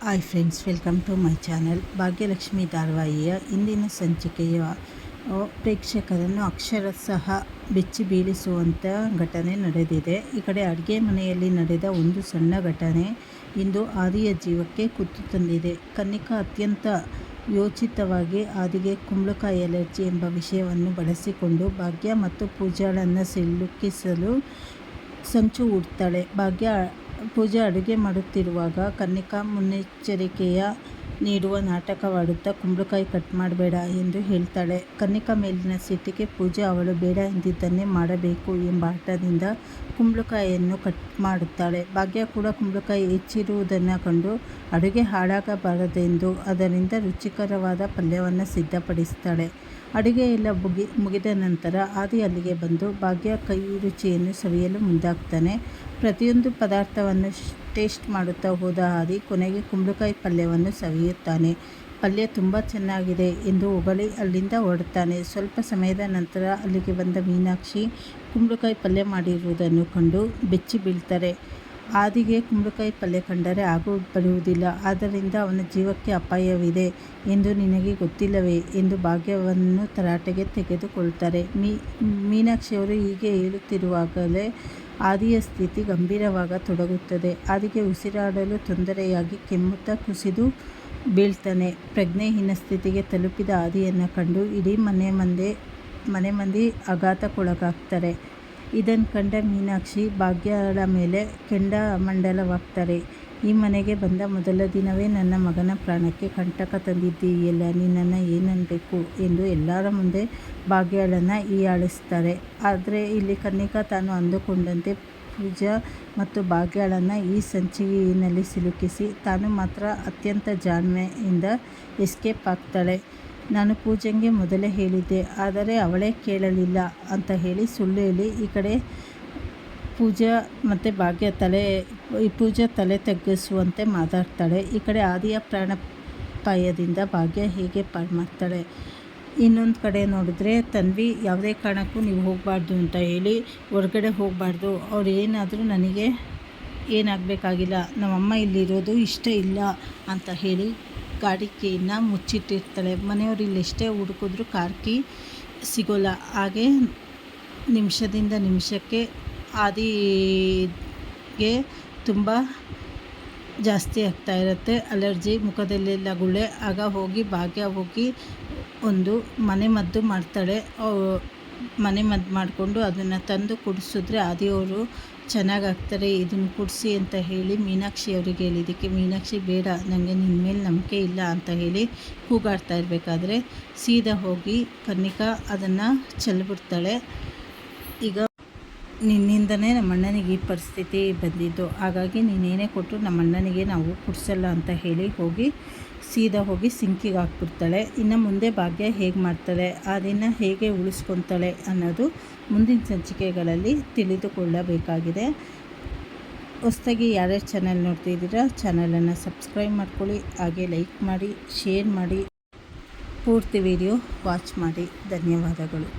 Hi friends, welcome to my channel. Bhagyalakshmi ಧಾರಾವಾಹಿಯ ಇಂದಿನ ಸಂಚಿಕೆಯ ಪ್ರೇಕ್ಷಕರನ್ನು ಅಕ್ಷರಶಃ ಬೆಚ್ಚಿ ಬೀಳಿಸುವಂಥ ಘಟನೆ ನಡೆದಿದೆ. ಈ ಕಡೆ ಅಡುಗೆ ಮನೆಯಲ್ಲಿ ನಡೆದ ಒಂದು ಸಣ್ಣ ಘಟನೆ ಇಂದು ಆದಿಯ ಜೀವಕ್ಕೆ ಕುತ್ತು ತಂದಿದೆ. ಕನ್ನಿಕಾ ಅತ್ಯಂತ ಯೋಚಿತವಾಗಿ ಆದಿಗೆ ಕುಂಬಳಕಾಯಿ ಅಲರ್ಜಿ ಎಂಬ ವಿಷಯವನ್ನು ಬಳಸಿಕೊಂಡು ಭಾಗ್ಯ ಮತ್ತು ಪೂಜಾಳನ್ನು ಸಿಲುಕಿಸಲು ಸಂಚು ಹೂಡ್ತಾಳೆ. ಪೂಜಾ ಅಡುಗೆ ಮಾಡುತ್ತಿರುವಾಗ ಕನ್ನಿಕಾ ಮುನ್ನೆಚ್ಚರಿಕೆಯ ನೀಡುವ ನಾಟಕವಾಡುತ್ತಾ ಕುಂಬಳಕಾಯಿ ಕಟ್ ಮಾಡಬೇಡ ಎಂದು ಹೇಳ್ತಾಳೆ. ಕನ್ನಿಕಾ ಮೇಲಿನ ಸಿಟ್ಟಿಗೆ ಪೂಜಾ ಅವಳು ಬೇಡ ಎಂದಿದ್ದನ್ನೇ ಮಾಡಬೇಕು ಎಂಬ ಹಠದಿಂದ ಕುಂಬಳಕಾಯಿಯನ್ನು ಕಟ್ ಮಾಡುತ್ತಾಳೆ. ಭಾಗ್ಯ ಕೂಡ ಕುಂಬಳಕಾಯಿ ಹೆಚ್ಚಿರುವುದನ್ನು ಕಂಡು ಅಡುಗೆ ಹಾಳಾಗಬಾರದೆಂದು ಅದರಿಂದ ರುಚಿಕರವಾದ ಪಲ್ಯವನ್ನು ಸಿದ್ಧಪಡಿಸ್ತಾಳೆ. ಅಡುಗೆ ಎಲ್ಲ ಮುಗಿದ ನಂತರ ಆದಿ ಅಲ್ಲಿಗೆ ಬಂದು ಭಾಗ್ಯ ಕೈ ರುಚಿಯನ್ನು ಸವಿಯಲು ಮುಂದಾಗ್ತಾನೆ. ಪ್ರತಿಯೊಂದು ಪದಾರ್ಥವನ್ನು ಟೇಸ್ಟ್ ಮಾಡುತ್ತಾ ಹೋದ ಆದಿ ಕೊನೆಗೆ ಕುಂಬಳಕಾಯಿ ಪಲ್ಯವನ್ನು ಸವಿಯುತ್ತಾನೆ. ಪಲ್ಯ ತುಂಬ ಚೆನ್ನಾಗಿದೆ ಎಂದು ಹೊಗಳಿ ಅಲ್ಲಿಂದ ಹೊರಡ್ತಾನೆ. ಸ್ವಲ್ಪ ಸಮಯದ ನಂತರ ಅಲ್ಲಿಗೆ ಬಂದ ಮೀನಾಕ್ಷಿ ಕುಂಬಳಕಾಯಿ ಪಲ್ಯ ಮಾಡಿರುವುದನ್ನು ಕಂಡು ಬೆಚ್ಚಿ ಬೀಳ್ತಾರೆ. ಆದಿಗೆ ಕುಂಬಳಕಾಯಿ ಪಲ್ಯ ಕಂಡರೆ ಆಗು ಬರುವುದಿಲ್ಲ, ಆದ್ದರಿಂದ ಅವನ ಜೀವಕ್ಕೆ ಅಪಾಯವಿದೆ ಎಂದು ನಿನಗೆ ಗೊತ್ತಿಲ್ಲವೇ ಎಂದು ಭಾಗ್ಯವನ್ನು ತರಾಟೆಗೆ ತೆಗೆದುಕೊಳ್ತಾರೆ. ಮೀನಾಕ್ಷಿಯವರು ಹೀಗೆ ಹೇಳುತ್ತಿರುವಾಗಲೇ ಆದಿಯ ಸ್ಥಿತಿ ಗಂಭೀರವಾಗತೊಡಗುತ್ತದೆ. ಆದಿಗೆ ಉಸಿರಾಡಲು ತೊಂದರೆಯಾಗಿ ಕೆಮ್ಮುತ್ತಾ ಕುಸಿದು ಬೀಳ್ತಾನೆ. ಪ್ರಜ್ಞೆಹೀನ ಸ್ಥಿತಿಗೆ ತಲುಪಿದ ಆದಿಯನ್ನು ಕಂಡು ಇಡೀ ಮನೆ ಮಂದಿ ಆಘಾತಕ್ಕೊಳಗಾಗ್ತಾರೆ. ಇದನ್ನು ಕಂಡ ಮೀನಾಕ್ಷಿ ಭಾಗ್ಯಳ ಮೇಲೆ ಕೆಂಡಾಮಂಡಲವಾಗ್ತಾರೆ. ಈ ಮನೆಗೆ ಬಂದ ಮೊದಲ ದಿನವೇ ನನ್ನ ಮಗನ ಪ್ರಾಣಕ್ಕೆ ಕಂಟಕ ತಂದಿದ್ದೀಯಲ್ಲ, ನಿನ್ನನ್ನು ಏನನ್ನಬೇಕು ಎಂದು ಎಲ್ಲರ ಮುಂದೆ ಭಾಗ್ಯಳನ್ನು ಹೀಯಾಳಿಸ್ತಾರೆ. ಆದರೆ ಇಲ್ಲಿ ಕನ್ನಿಕಾ ತಾನು ಅಂದುಕೊಂಡಂತೆ ಪೂಜಾ ಮತ್ತು ಭಾಗ್ಯಳನ್ನು ಈ ಸಂಚಿನಲ್ಲಿ ಸಿಲುಕಿಸಿ ತಾನು ಮಾತ್ರ ಅತ್ಯಂತ ಜಾಣ್ಮೆಯಿಂದ ಎಸ್ಕೇಪ್ ಆಗ್ತಾಳೆ. ನಾನು ಪೂಜಂಗೆ ಮೊದಲೇ ಹೇಳಿದ್ದೆ, ಆದರೆ ಅವಳೇ ಕೇಳಲಿಲ್ಲ ಅಂತ ಹೇಳಿ ಸುಳ್ಳು ಹೇಳಿ ಈ ಕಡೆ ಪೂಜಾ ಮತ್ತು ಪೂಜಾ ತಲೆ ತಗ್ಗಿಸುವಂತೆ ಮಾತಾಡ್ತಾಳೆ. ಈ ಕಡೆ ಆದಿಯ ಪ್ರಾಣಾಪಾಯದಿಂದ ಭಾಗ್ಯ ಹೇಗೆ ಪಾರು ಮಾಡ್ತಾಳೆ. ಇನ್ನೊಂದು ಕಡೆ ನೋಡಿದ್ರೆ ತನ್ವಿ ಯಾವುದೇ ಕಾರಣಕ್ಕೂ ನೀವು ಹೋಗಬಾರ್ದು ಅಂತ ಹೇಳಿ ಹೊರಗಡೆ ಹೋಗಬಾರ್ದು, ಅವ್ರು ಏನಾದರೂ ನನಗೆ ಏನಾಗಬೇಕಾಗಿಲ್ಲ, ನಮ್ಮಮ್ಮ ಇಲ್ಲಿರೋದು ಇಷ್ಟ ಇಲ್ಲ ಅಂತ ಹೇಳಿ ಗಾಡಿ ಕೀನ ಮುಚ್ಚಿಟ್ಟಿರ್ತಾಳೆ. ಮನೆಯವರು ಇಲ್ಲಿ ಎಷ್ಟೇ ಹುಡುಕಿದ್ರೂ ಕಾರ್ ಕೀ ಸಿಗೋಲ್ಲ. ಹಾಗೆ ನಿಮಿಷದಿಂದ ನಿಮಿಷಕ್ಕೆ ಆದಿಗೆ ತುಂಬ ಜಾಸ್ತಿ ಆಗ್ತಾ ಇರುತ್ತೆ ಅಲರ್ಜಿ, ಮುಖದಲ್ಲೆಲ್ಲ ಗುಳ್ಳೆ. ಆಗ ಭಾಗ್ಯ ಹೋಗಿ ಒಂದು ಮನೆಮದ್ದು ಮಾಡ್ತಾಳೆ. ಮನೆಮದ್ದು ಮಾಡಿಕೊಂಡು ಅದನ್ನು ತಂದು ಕುಡಿಸಿದ್ರೆ ಆದಿಯವರು ಚೆನ್ನಾಗಾಗ್ತಾರೆ, ಇದನ್ನು ಕುಡಿಸಿ ಅಂತ ಹೇಳಿ ಮೀನಾಕ್ಷಿ ಅವರಿಗೆ ಹೇಳಿದ್ದಕ್ಕೆ ಮೀನಾಕ್ಷಿ ಬೇಡ, ನನಗೆ ನಿನ್ನ ಮೇಲೆ ನಂಬಿಕೆ ಇಲ್ಲ ಅಂತ ಹೇಳಿ ಕೂಗಾಡ್ತಾ ಇರಬೇಕಾದ್ರೆ ಸೀದಾ ಹೋಗಿ ಕನ್ನಿಕಾ ಅದನ್ನು ಚೆಲ್ಬಿಡ್ತಾಳೆ. ಈಗ ನಿನ್ನಿಂದನೇ ನಮ್ಮ ಅಣ್ಣನಿಗೆ ಈ ಪರಿಸ್ಥಿತಿ ಬಂದಿದ್ದು, ಹಾಗಾಗಿ ನೀನೇನೇ ಕೊಟ್ಟರು ನಮ್ಮ ಅಣ್ಣನಿಗೆ ನಾವು ಕುಡಿಸಲ್ಲ ಅಂತ ಹೇಳಿ ಸೀದಾ ಹೋಗಿ ಸಿಂಕಿಗೆ ಹಾಕ್ಬಿಡ್ತಾಳೆ. ಇನ್ನು ಮುಂದೆ ಭಾಗ್ಯ ಹೇಗೆ ಮಾಡ್ತಾಳೆ, ಅದನ್ನು ಹೇಗೆ ಉಳಿಸ್ಕೊತಾಳೆ ಅನ್ನೋದು ಮುಂದಿನ ಸಂಚಿಕೆಗಳಲ್ಲಿ ತಿಳಿದುಕೊಳ್ಳಬೇಕಾಗಿದೆ. ಹೊಸದಾಗಿ ಯಾರ್ಯಾರು ಚಾನಲ್ ನೋಡ್ತಿದ್ದೀರಾ ಚಾನಲನ್ನು ಸಬ್ಸ್ಕ್ರೈಬ್ ಮಾಡ್ಕೊಳ್ಳಿ, ಹಾಗೆ ಲೈಕ್ ಮಾಡಿ, ಶೇರ್ ಮಾಡಿ, ಪೂರ್ತಿ ವಿಡಿಯೋ ವಾಚ್ ಮಾಡಿ. ಧನ್ಯವಾದಗಳು.